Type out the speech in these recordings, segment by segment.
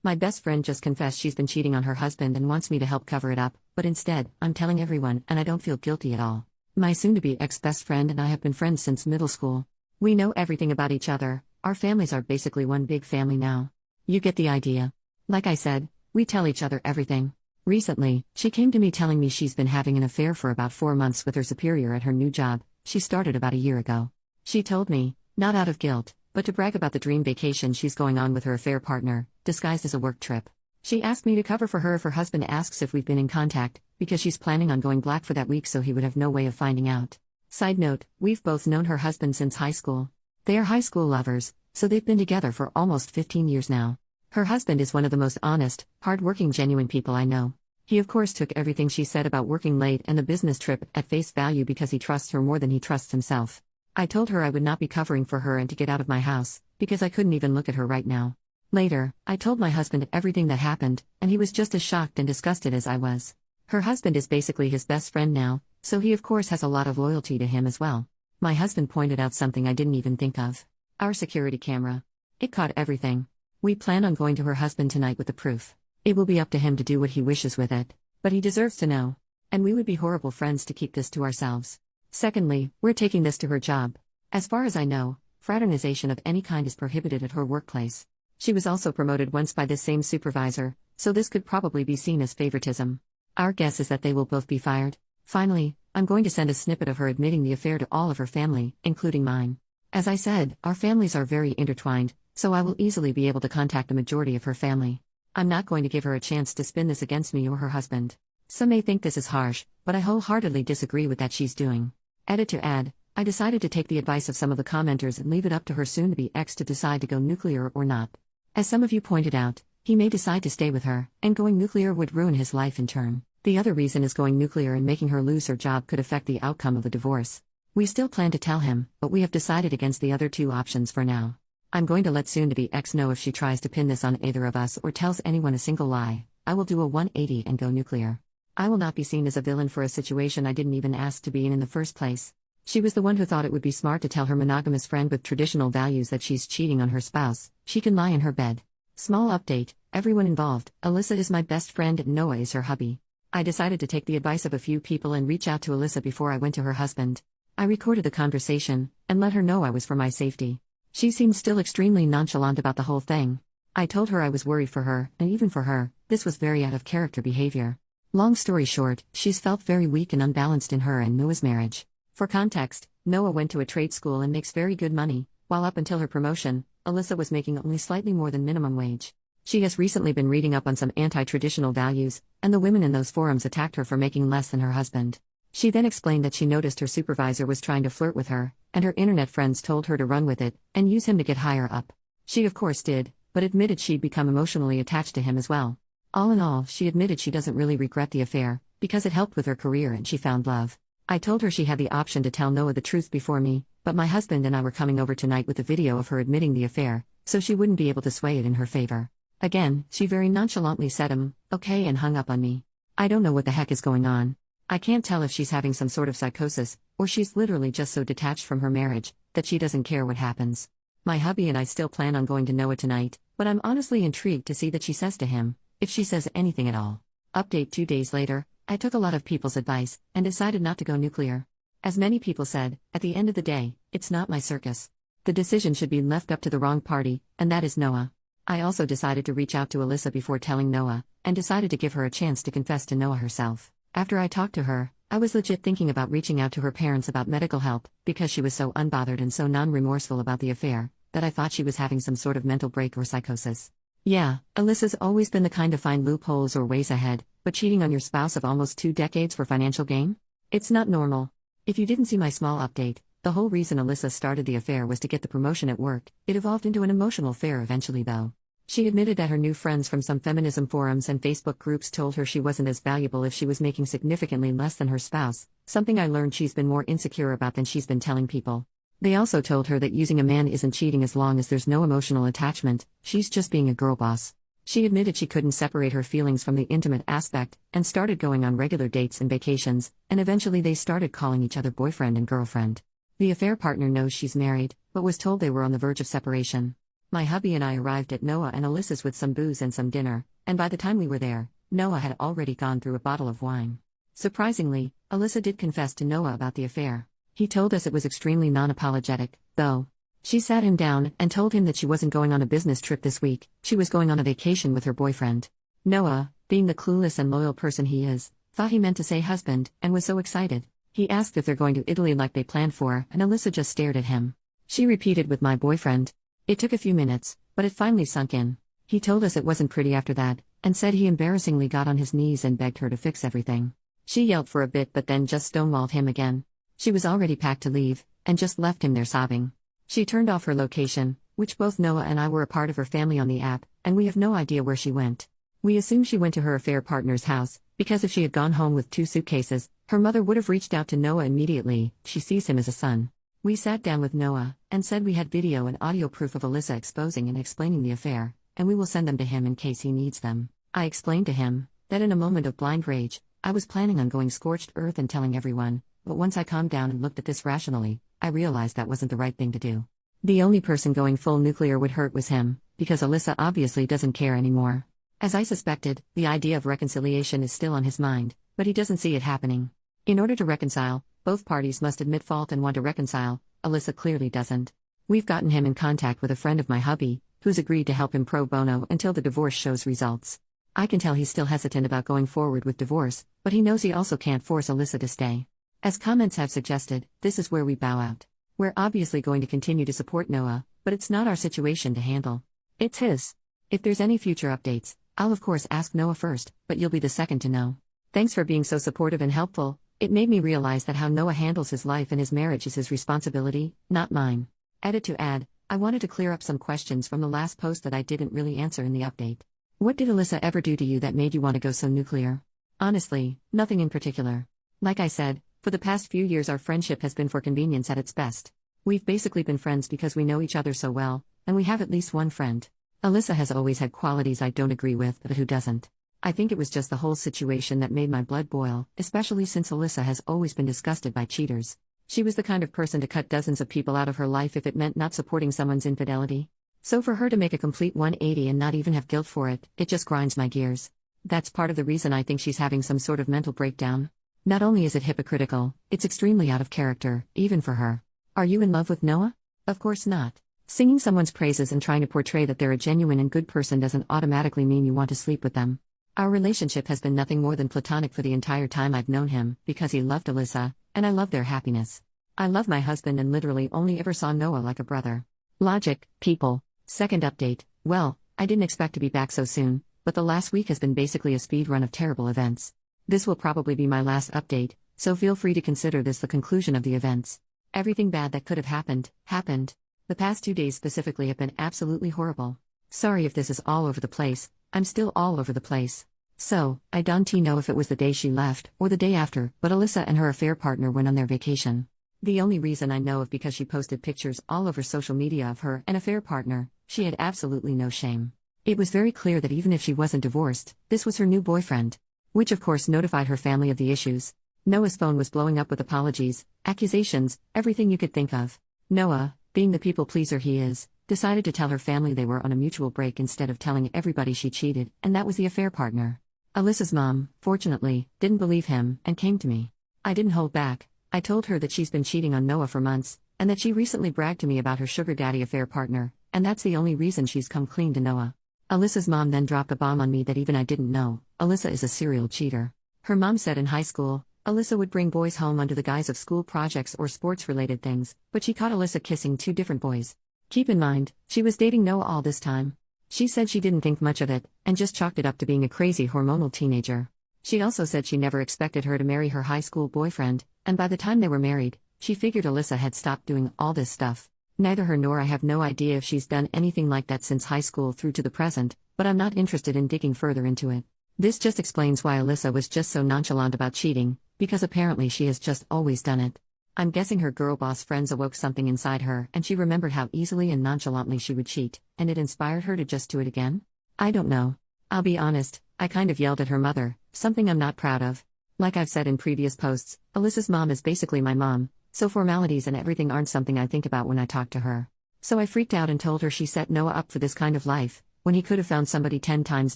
My best friend just confessed she's been cheating on her husband and wants me to help cover it up, but instead, I'm telling everyone and I don't feel guilty at all. My soon-to-be ex-best friend and I have been friends since middle school. We know everything about each other, our families are basically one big family now. You get the idea. Like I said, we tell each other everything. Recently, she came to me telling me she's been having an affair for about 4 months with her superior at her new job. She started about a year ago. She told me, not out of guilt, but to brag about the dream vacation she's going on with her affair partner, disguised as a work trip. She asked me to cover for her if her husband asks if we've been in contact, because she's planning on going black for that week so he would have no way of finding out. Side note, we've both known her husband since high school. They are high school lovers, so they've been together for almost 15 years now. Her husband is one of the most honest, hard-working, genuine people I know. He of course took everything she said about working late and the business trip at face value because he trusts her more than he trusts himself. I told her I would not be covering for her and to get out of my house, because I couldn't even look at her right now. Later, I told my husband everything that happened, and he was just as shocked and disgusted as I was. Her husband is basically his best friend now, so he of course has a lot of loyalty to him as well. My husband pointed out something I didn't even think of. Our security camera. It caught everything. We plan on going to her husband tonight with the proof. It will be up to him to do what he wishes with it. But he deserves to know. And we would be horrible friends to keep this to ourselves. Secondly, we're taking this to her job. As far as I know, fraternization of any kind is prohibited at her workplace. She was also promoted once by this same supervisor, so this could probably be seen as favoritism. Our guess is that they will both be fired. Finally, I'm going to send a snippet of her admitting the affair to all of her family, including mine. As I said, our families are very intertwined, so I will easily be able to contact the majority of her family. I'm not going to give her a chance to spin this against me or her husband. Some may think this is harsh, but I wholeheartedly disagree with that she's doing. Edit to add, I decided to take the advice of some of the commenters and leave it up to her soon-to-be ex to decide to go nuclear or not. As some of you pointed out, he may decide to stay with her, and going nuclear would ruin his life in turn. The other reason is going nuclear and making her lose her job could affect the outcome of the divorce. We still plan to tell him, but we have decided against the other two options for now. I'm going to let soon-to-be ex know if she tries to pin this on either of us or tells anyone a single lie. I will do a 180 and go nuclear. I will not be seen as a villain for a situation I didn't even ask to be in the first place. She was the one who thought it would be smart to tell her monogamous friend with traditional values that she's cheating on her spouse. She can lie in her bed. Small update, everyone involved, Alyssa is my best friend and Noah is her hubby. I decided to take the advice of a few people and reach out to Alyssa before I went to her husband. I recorded the conversation, and let her know I was for my safety. She seemed still extremely nonchalant about the whole thing. I told her I was worried for her, and even for her, this was very out of character behavior. Long story short, she's felt very weak and unbalanced in her and Noah's marriage. For context, Noah went to a trade school and makes very good money, while up until her promotion, Alyssa was making only slightly more than minimum wage. She has recently been reading up on some anti-traditional values, and the women in those forums attacked her for making less than her husband. She then explained that she noticed her supervisor was trying to flirt with her, and her internet friends told her to run with it, and use him to get higher up. She of course did, but admitted she'd become emotionally attached to him as well. All in all, she admitted she doesn't really regret the affair, because it helped with her career and she found love. I told her she had the option to tell Noah the truth before me, but my husband and I were coming over tonight with a video of her admitting the affair, so she wouldn't be able to sway it in her favor. Again, she very nonchalantly said okay and hung up on me. I don't know what the heck is going on. I can't tell if she's having some sort of psychosis, or she's literally just so detached from her marriage, that she doesn't care what happens. My hubby and I still plan on going to Noah tonight, but I'm honestly intrigued to see that she says to him, if she says anything at all. Update 2 days later, I took a lot of people's advice, and decided not to go nuclear. As many people said, at the end of the day, it's not my circus. The decision should be left up to the wrong party, and that is Noah. I also decided to reach out to Alyssa before telling Noah, and decided to give her a chance to confess to Noah herself. After I talked to her, I was legit thinking about reaching out to her parents about medical help, because she was so unbothered and so non-remorseful about the affair, that I thought she was having some sort of mental break or psychosis. Yeah, Alyssa's always been the kind to find loopholes or ways ahead, but cheating on your spouse of almost 2 decades for financial gain? It's not normal. If you didn't see my small update, the whole reason Alyssa started the affair was to get the promotion at work. It evolved into an emotional affair eventually though. She admitted that her new friends from some feminism forums and Facebook groups told her she wasn't as valuable if she was making significantly less than her spouse, something I learned she's been more insecure about than she's been telling people. They also told her that using a man isn't cheating as long as there's no emotional attachment, she's just being a girl boss. She admitted she couldn't separate her feelings from the intimate aspect, and started going on regular dates and vacations, and eventually they started calling each other boyfriend and girlfriend. The affair partner knows she's married, but was told they were on the verge of separation. My hubby and I arrived at Noah and Alyssa's with some booze and some dinner, and by the time we were there, Noah had already gone through a bottle of wine. Surprisingly, Alyssa did confess to Noah about the affair. He told us it was extremely non-apologetic, though. She sat him down and told him that she wasn't going on a business trip this week, she was going on a vacation with her boyfriend. Noah, being the clueless and loyal person he is, thought he meant to say husband, and was so excited. He asked if they're going to Italy like they planned for, and Alyssa just stared at him. She repeated with my boyfriend. It took a few minutes, but it finally sunk in. He told us it wasn't pretty after that, and said he embarrassingly got on his knees and begged her to fix everything. She yelled for a bit but then just stonewalled him again. She was already packed to leave, and just left him there sobbing. She turned off her location, which both Noah and I were a part of her family on the app, and we have no idea where she went. We assume she went to her affair partner's house, because if she had gone home with 2 suitcases, her mother would have reached out to Noah immediately. She sees him as a son. We sat down with Noah, and said we had video and audio proof of Alyssa exposing and explaining the affair, and we will send them to him in case he needs them. I explained to him that in a moment of blind rage, I was planning on going scorched earth and telling everyone, but once I calmed down and looked at this rationally, I realized that wasn't the right thing to do. The only person going full nuclear would hurt was him, because Alyssa obviously doesn't care anymore. As I suspected, the idea of reconciliation is still on his mind, but he doesn't see it happening. In order to reconcile, both parties must admit fault and want to reconcile. Alyssa clearly doesn't. We've gotten him in contact with a friend of my hubby, who's agreed to help him pro bono until the divorce shows results. I can tell he's still hesitant about going forward with divorce, but he knows he also can't force Alyssa to stay. As comments have suggested, this is where we bow out. We're obviously going to continue to support Noah, but it's not our situation to handle. It's his. If there's any future updates, I'll of course ask Noah first, but you'll be the second to know. Thanks for being so supportive and helpful. It made me realize that how Noah handles his life and his marriage is his responsibility, not mine. Edit to add, I wanted to clear up some questions from the last post that I didn't really answer in the update. What did Alyssa ever do to you that made you want to go so nuclear? Honestly, nothing in particular. Like I said, for the past few years our friendship has been for convenience at its best. We've basically been friends because we know each other so well, and we have at least one friend. Alyssa has always had qualities I don't agree with, but who doesn't? I think it was just the whole situation that made my blood boil, especially since Alyssa has always been disgusted by cheaters. She was the kind of person to cut dozens of people out of her life if it meant not supporting someone's infidelity. So for her to make a complete 180 and not even have guilt for it, it just grinds my gears. That's part of the reason I think she's having some sort of mental breakdown. Not only is it hypocritical, it's extremely out of character, even for her. Are you in love with Noah? Of course not. Singing someone's praises and trying to portray that they're a genuine and good person doesn't automatically mean you want to sleep with them. Our relationship has been nothing more than platonic for the entire time I've known him, because he loved Alyssa, and I love their happiness. I love my husband and literally only ever saw Noah like a brother. Logic, people. Second update. Well, I didn't expect to be back so soon, but the last week has been basically a speed run of terrible events. This will probably be my last update, so feel free to consider this the conclusion of the events. Everything bad that could have happened, happened. The past 2 days specifically have been absolutely horrible. Sorry if this is all over the place, I'm still all over the place. So, I don't know if it was the day she left, or the day after, but Alyssa and her affair partner went on their vacation. The only reason I know of because she posted pictures all over social media of her and affair partner. She had absolutely no shame. It was very clear that even if she wasn't divorced, this was her new boyfriend. Which of course notified her family of the issues. Noah's phone was blowing up with apologies, accusations, everything you could think of. Noah, being the people pleaser he is, decided to tell her family they were on a mutual break instead of telling everybody she cheated, and that was the affair partner. Alyssa's mom, fortunately, didn't believe him, and came to me. I didn't hold back. I told her that she's been cheating on Noah for months, and that she recently bragged to me about her sugar daddy affair partner, and that's the only reason she's come clean to Noah. Alyssa's mom then dropped a bomb on me that even I didn't know. Alyssa is a serial cheater. Her mom said in high school, Alyssa would bring boys home under the guise of school projects or sports-related things, but she caught Alyssa kissing 2 different boys. Keep in mind, she was dating Noah all this time. She said she didn't think much of it, and just chalked it up to being a crazy hormonal teenager. She also said she never expected her to marry her high school boyfriend, and by the time they were married, she figured Alyssa had stopped doing all this stuff. Neither her nor I have no idea if she's done anything like that since high school through to the present, but I'm not interested in digging further into it. This just explains why Alyssa was just so nonchalant about cheating, because apparently she has just always done it. I'm guessing her girl boss friends awoke something inside her and she remembered how easily and nonchalantly she would cheat, and it inspired her to just do it again? I don't know. I'll be honest, I kind of yelled at her mother, something I'm not proud of. Like I've said in previous posts, Alyssa's mom is basically my mom, so formalities and everything aren't something I think about when I talk to her. So I freaked out and told her she set Noah up for this kind of life, when he could have found somebody 10 times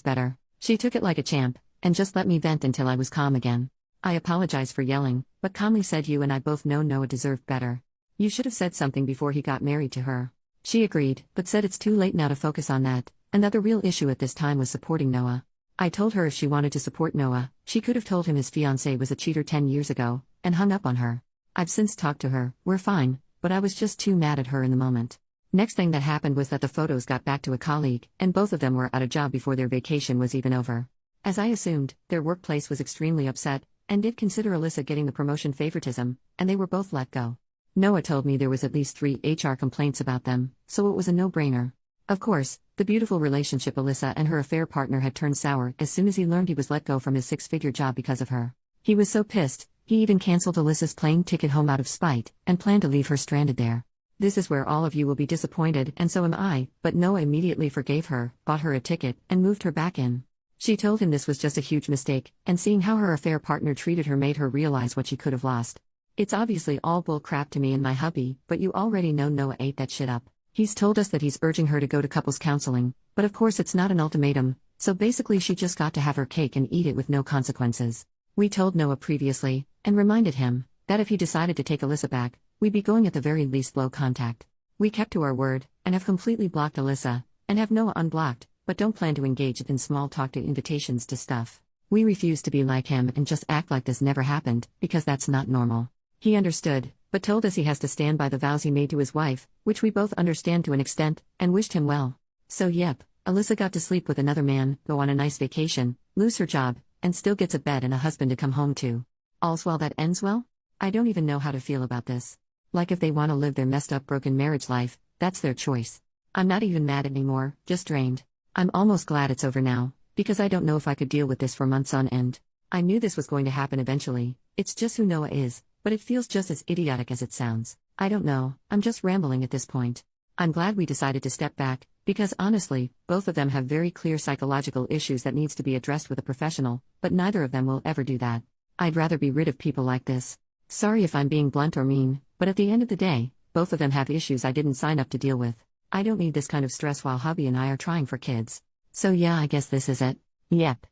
better. She took it like a champ, and just let me vent until I was calm again. I apologized for yelling, but calmly said you and I both know Noah deserved better. You should have said something before he got married to her. She agreed, but said it's too late now to focus on that, and that the real issue at this time was supporting Noah. I told her if she wanted to support Noah, she could have told him his fiancée was a cheater 10 years ago, and hung up on her. I've since talked to her, we're fine, but I was just too mad at her in the moment. Next thing that happened was that the photos got back to a colleague, and both of them were out of job before their vacation was even over. As I assumed, their workplace was extremely upset, and did consider Alyssa getting the promotion favoritism, and they were both let go. Noah told me there was at least 3 HR complaints about them, so it was a no-brainer. Of course, the beautiful relationship Alyssa and her affair partner had turned sour as soon as he learned he was let go from his 6-figure job because of her. He was so pissed, he even cancelled Alyssa's plane ticket home out of spite, and planned to leave her stranded there. This is where all of you will be disappointed, and so am I, but Noah immediately forgave her, bought her a ticket, and moved her back in. She told him this was just a huge mistake, and seeing how her affair partner treated her made her realize what she could have lost. It's obviously all bull crap to me and my hubby, but you already know Noah ate that shit up. He's told us that he's urging her to go to couples counseling, but of course it's not an ultimatum, so basically she just got to have her cake and eat it with no consequences. We told Noah previously, and reminded him, that if he decided to take Alyssa back, we'd be going at the very least low contact. We kept to our word, and have completely blocked Alyssa, and have Noah unblocked, but don't plan to engage in small talk to invitations to stuff. We refuse to be like him and just act like this never happened, because that's not normal. He understood, but told us he has to stand by the vows he made to his wife, which we both understand to an extent, and wished him well. So yep, Alyssa got to sleep with another man, go on a nice vacation, lose her job, and still gets a bed and a husband to come home to. All's well that ends well? I don't even know how to feel about this. Like if they want to live their messed up broken marriage life, that's their choice. I'm not even mad anymore, just drained. I'm almost glad it's over now, because I don't know if I could deal with this for months on end. I knew this was going to happen eventually, it's just who Noah is, but it feels just as idiotic as it sounds. I don't know, I'm just rambling at this point. I'm glad we decided to step back, because honestly, both of them have very clear psychological issues that needs to be addressed with a professional, but neither of them will ever do that. I'd rather be rid of people like this. Sorry if I'm being blunt or mean, but at the end of the day, both of them have issues I didn't sign up to deal with. I don't need this kind of stress while hubby and I are trying for kids. So yeah, I guess this is it. Yep.